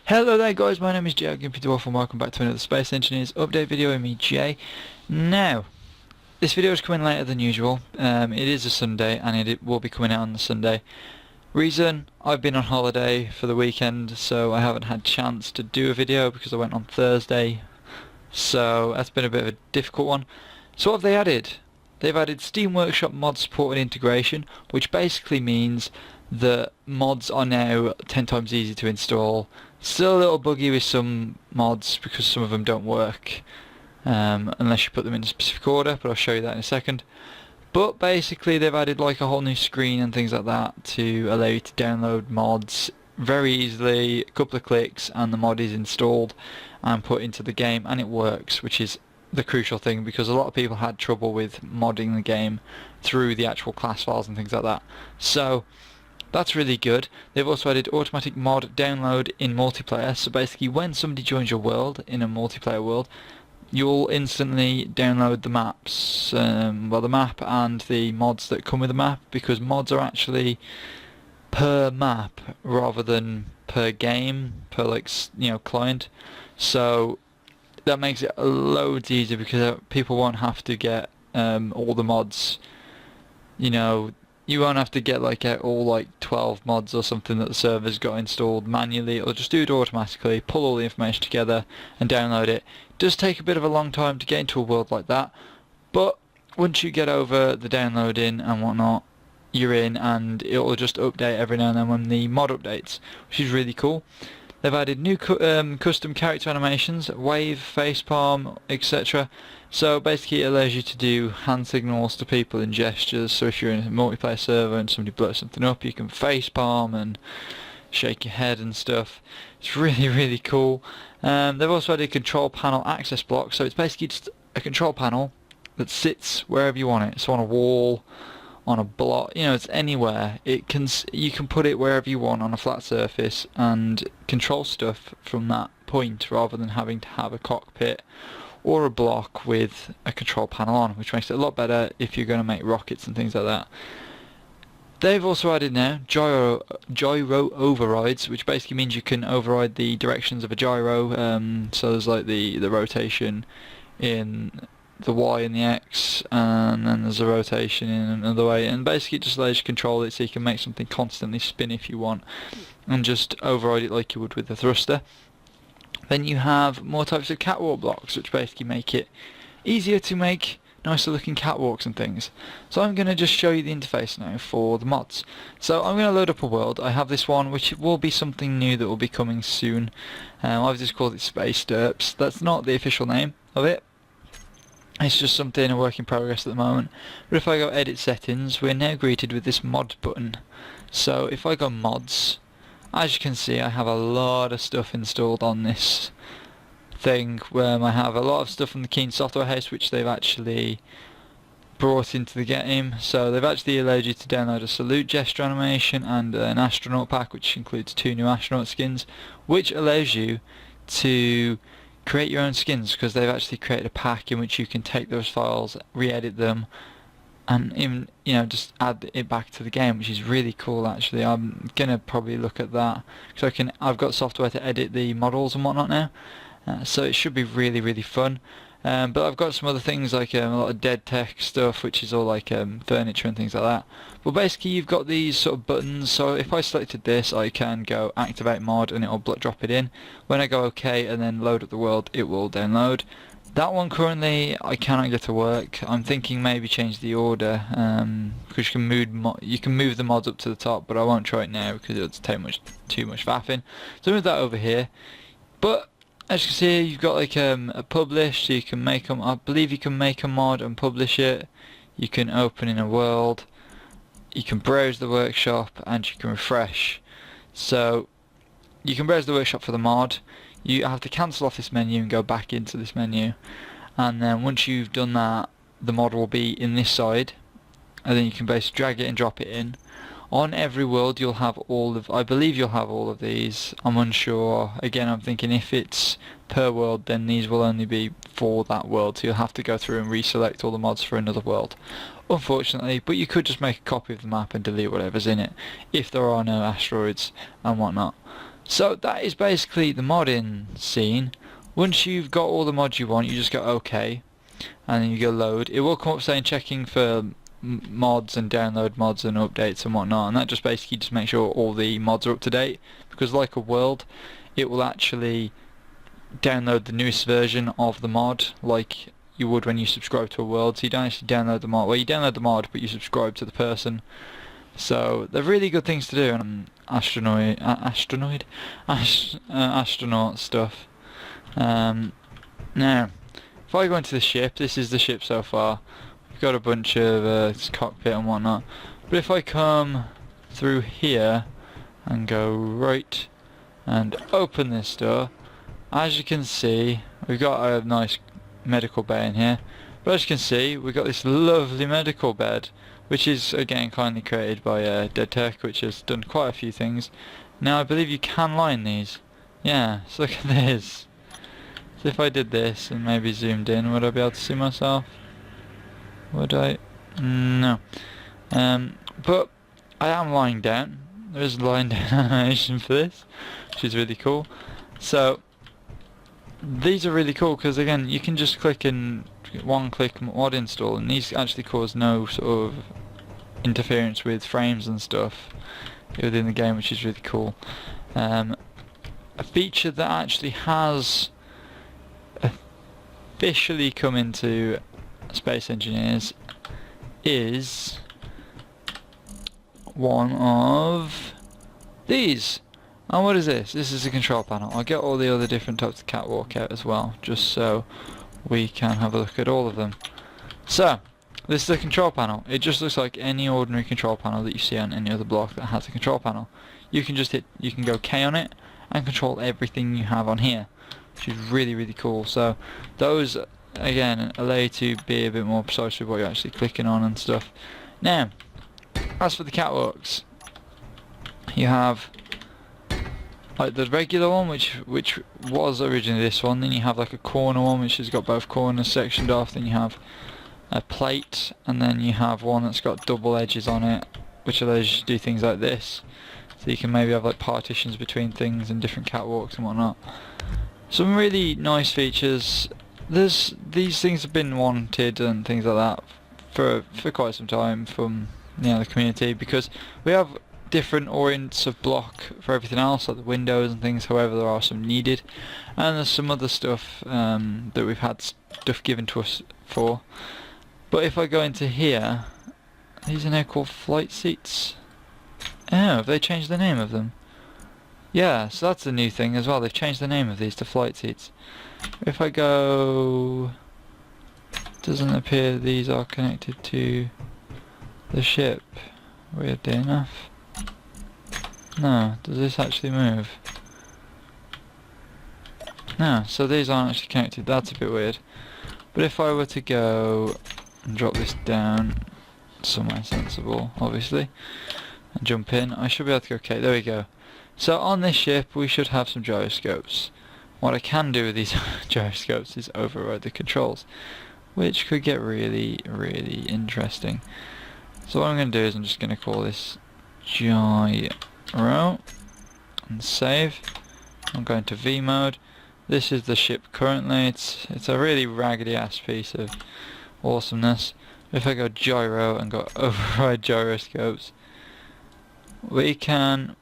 Hello there guys, my name is Gyro and welcome back to another Space Engineers update video with me, Jay. Now, this video is coming later than usual. It is a Sunday and it will be coming out on the Sunday. Reason, I've been on holiday for the weekend, so I haven't had a chance to do a video because I went on Thursday. So that's been a bit of a difficult one. So what have they added? They've added Steam Workshop mod support and integration, which basically means that mods are now 10 times easier to install. Still a little buggy with some mods because some of them don't work unless you put them in a specific order, but I'll show you that in a second. But basically they've added like a whole new screen and things like that to allow you to download mods very easily, a couple of clicks and the mod is installed and put into the game and it works, which is the crucial thing because a lot of people had trouble with modding the game through the actual class files and things like that. So that's really good. They've also added automatic mod download in multiplayer, so basically when somebody joins your world in a multiplayer world, you'll instantly download the maps, well, the map and the mods that come with the map, because mods are actually per map rather than per game, per like client. So that makes it loads easier because people won't have to get all the mods, you won't have to get all 12 mods or something that the server's got installed manually. It'll just do it automatically, pull all the information together and download it. It does take a bit of a long time to get into a world like that, but once you get over the downloading and whatnot, you're in and it'll just update every now and then when the mod updates, which is really cool. They've added new custom character animations, wave, facepalm, etc. So basically it allows you to do hand signals to people and gestures, so if you're in a multiplayer server and somebody blows something up, you can facepalm and shake your head and stuff. It's really, really cool. They've also added control panel access block, so it's basically just a control panel that sits wherever you want it. So on a wall, on a block, it's anywhere. You can put it wherever you want on a flat surface and control stuff from that point rather than having to have a cockpit or a block with a control panel on, which makes it a lot better if you're going to make rockets and things like that. They've also added now gyro overrides, which basically means you can override the directions of a gyro. So there's like the rotation in the Y and the X, and then there's a rotation in another way, and basically it just allows you to control it so you can make something constantly spin if you want and just override it like you would with the thruster. Then you have more types of catwalk blocks, which basically make it easier to make nicer looking catwalks and things. So I'm going to just show you the interface now for the mods. So I'm going to load up a world. I have this one which will be something new that will be coming soon. I've just called it Space Derps. That's not the official name of it. It's just something a work in progress at the moment. But if I go edit settings, we're now greeted with this mod button. So if I go mods, as you can see I have a lot of stuff installed on this thing, where I have a lot of stuff from the Keen software house which they've actually brought into the game. So they've actually allowed you to download a salute gesture animation and an astronaut pack, which includes 2 new astronaut skins, which allows you to create your own skins, because they've actually created a pack in which you can take those files, re-edit them, and even just add it back to the game, which is really cool. Actually, I'm gonna probably look at that because I've got software to edit the models and whatnot now, so it should be really, really fun. But I've got some other things like a lot of dead tech stuff, which is all like furniture and things like that. But basically you've got these sort of buttons, so if I selected this I can go activate mod and it'll drop it in. When I go OK and then load up the world, it will download. That one currently I cannot get to work. I'm thinking maybe change the order, because you can move the mods up to the top, but I won't try it now because it'll take too much faffing. So move that over here. But as you can see, you've got like a publish, so you can make them. I believe you can make a mod and publish it. You can open in a world. You can browse the workshop and you can refresh. So you can browse the workshop for the mod. You have to cancel off this menu and go back into this menu, and then once you've done that, the mod will be in this side, and then you can basically drag it and drop it in. On every world you'll have I believe you'll have all of these. I'm unsure. Again, I'm thinking if it's per world, then these will only be for that world, so you'll have to go through and reselect all the mods for another world, unfortunately. But you could just make a copy of the map and delete whatever's in it if there are no asteroids and whatnot. So that is basically the modding scene. Once you've got all the mods you want, you just go OK, and then you go load. It will come up saying checking for mods and download mods and updates and whatnot, and that just basically just makes sure all the mods are up to date, because like a world, it will actually download the newest version of the mod like you would when you subscribe to a world. So you don't actually download the mod, well, you download the mod but you subscribe to the person. So they're really good things to do, and astronaut stuff. Now if I go into the ship, this is the ship so far. We've got a bunch of cockpit and whatnot, but if I come through here and go right and open this door, as you can see, we've got a nice medical bay in here. But as you can see, we've got this lovely medical bed, which is again kindly created by Dead Tech, which has done quite a few things. Now I believe you can line these. Yeah, so look at this. So if I did this and maybe zoomed in, would I be able to see myself? Would I? No. But I am lying down. There is a lying down animation for this, which is really cool. So these are really cool because again you can just click and one click mod install, and these actually cause no sort of interference with frames and stuff within the game, which is really cool. A feature that actually has officially come into Space Engineers is one of these. And what is this? This is a control panel. I'll get all the other different types of catwalk out as well, just so we can have a look at all of them. So, this is the control panel. It just looks like any ordinary control panel that you see on any other block that has a control panel. You can go K on it and control everything you have on here, which is really, really cool. So, those, again, allow you to be a bit more precise with what you're actually clicking on and stuff. Now, as for the catwalks, you have like the regular one, which was originally this one. Then you have like a corner one, which has got both corners sectioned off. Then you have a plate, and then you have one that's got double edges on it, which allows you to do things like this. So you can maybe have like partitions between things and different catwalks and whatnot. Some really nice features. These things have been wanted and things like that for quite some time from the community, because we have different orients of block for everything else, like the windows and things. However, there are some needed, and there's some other stuff that we've had stuff given to us for. But if I go into here, these are now called flight seats. Oh, have they changed the name of them? Yeah, so that's a new thing as well. They've changed the name of these to flight seats. If I go, doesn't appear these are connected to the ship, weirdly enough. No, does this actually move? No, so these aren't actually connected. That's a bit weird. But if I were to go and drop this down somewhere sensible, obviously, and jump in, I should be able to go, okay, there we go. So on this ship we should have some gyroscopes. What I can do with these gyroscopes is override the controls, which could get really, really interesting. So what I'm going to do is I'm just going to call this Gyro and save. I'm going to V mode. This is the ship currently. It's a really raggedy ass piece of awesomeness. If I go Gyro and go override gyroscopes, we can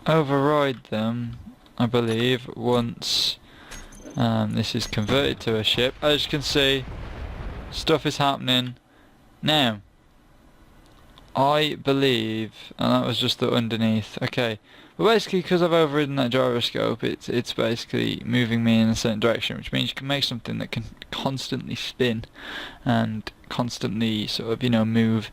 override them, I believe, once this is converted to a ship. As you can see, stuff is happening now. I believe, and that was just the underneath. Okay, but basically because I've overridden that gyroscope, it's basically moving me in a certain direction, which means you can make something that can constantly spin and constantly sort of move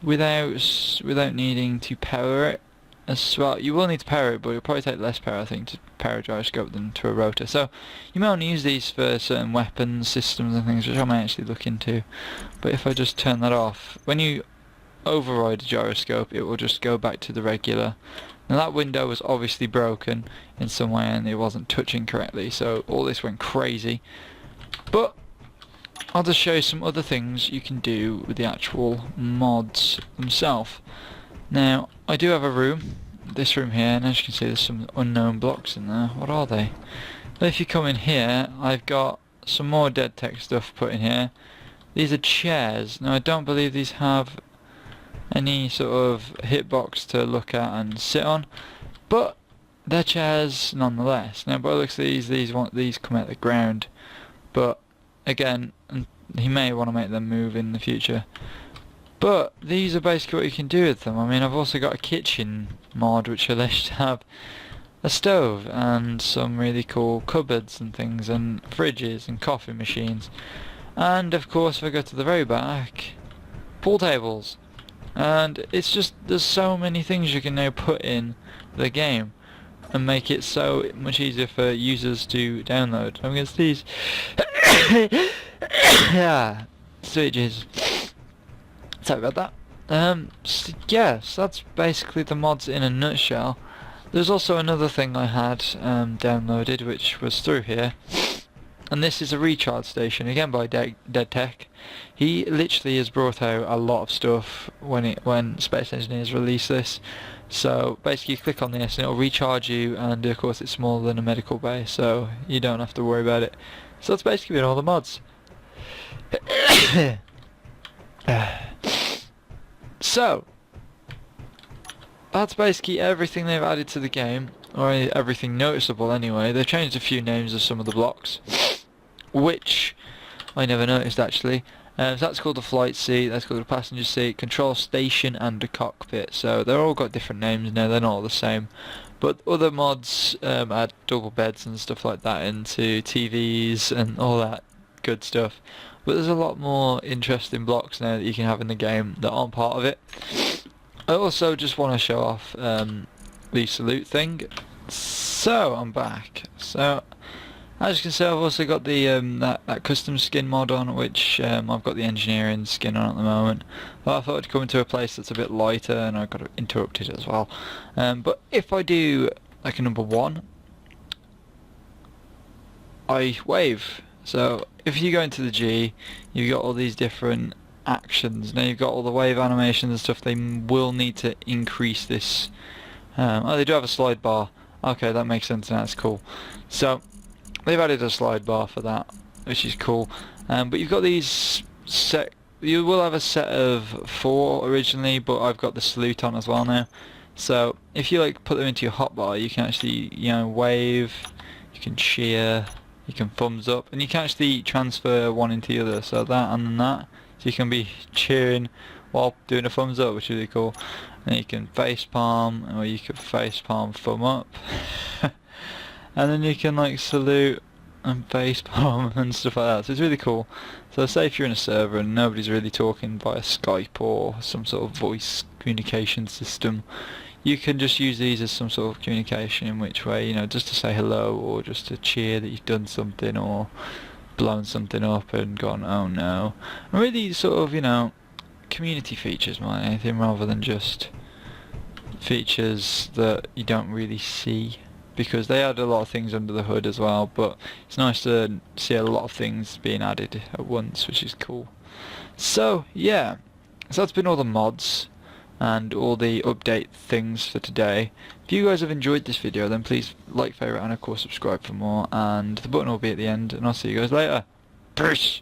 without needing to power it as well. You will need to power it, but it'll probably take less power, I think, to power a gyroscope than to a rotor. So you may only use these for certain weapons systems and things, which I may actually look into. But if I just turn that off, when you override a gyroscope, it will just go back to the regular. Now that window was obviously broken in some way and it wasn't touching correctly, so all this went crazy. But I'll just show you some other things you can do with the actual mods themselves. Now I do have a room this room here, and as you can see there's some unknown blocks in there. What are they? Well, if you come in here, I've got some more dead tech stuff put in here. These are chairs. Now I don't believe these have any sort of hitbox to look at and sit on, but they're chairs nonetheless. Now by the looks of these come out the ground, but again, he may want to make them move in the future. But these are basically what you can do with them. I mean, I've also got a kitchen mod which allows you to have a stove and some really cool cupboards and things, and fridges and coffee machines. And of course, if I go to the very back, pool tables. And it's just, there's so many things you can now put in the game and make it so much easier for users to download. I'm going to sneeze. Yeah, sweet Jesus. Sorry about that. So yes, that's basically the mods in a nutshell. There's also another thing I had downloaded, which was through here, and this is a recharge station, again by Dead Tech. He literally has brought out a lot of stuff when Space Engineers release this. So basically you click on this and it'll recharge you, and of course it's smaller than a medical bay, so you don't have to worry about it. So that's basically been all the mods. So that's basically everything they've added to the game, or everything noticeable anyway. They've changed a few names of some of the blocks, which I never noticed actually. So that's called the flight seat, that's called the passenger seat, control station and the cockpit. So they're all got different names now, they're not all the same. But other mods add double beds and stuff like that into TVs and all that good stuff. But there's a lot more interesting blocks now that you can have in the game that aren't part of it. I also just want to show off the salute thing. So I'm back. So as you can see, I've also got the that custom skin mod on, which I've got the engineering skin on at the moment. But I thought I'd come into a place that's a bit lighter, and I got interrupted as well. But if I do like a number 1, I wave. So if you go into the G, you've got all these different actions. Now you've got all the wave animations and stuff. They will need to increase this. Oh, they do have a slide bar. Okay, that makes sense, and that's cool. So they've added a slide bar for that, which is cool. But you've got these set. You will have a set of 4 originally, but I've got the salute on as well now. So if you like put them into your hotbar, you can actually, you know, wave. You can cheer. You can thumbs up, and you can actually transfer one into the other. So that and then that. So you can be cheering while doing a thumbs up, which is really cool. And you can face palm, or you can face palm thumb up. And then you can like salute and face palm and stuff like that. So it's really cool. So say if you're in a server and nobody's really talking via Skype or some sort of voice communication system, you can just use these as some sort of communication, in which way, you know, just to say hello, or just to cheer that you've done something, or blown something up and gone, oh no. And really sort of, you know, community features more than anything, rather than just features that you don't really see, because they add a lot of things under the hood as well. But it's nice to see a lot of things being added at once, which is cool. So yeah, so that's been all the mods and all the update things for today. If you guys have enjoyed this video, then please like, favourite, and of course subscribe for more, and the button will be at the end, and I'll see you guys later. Peace!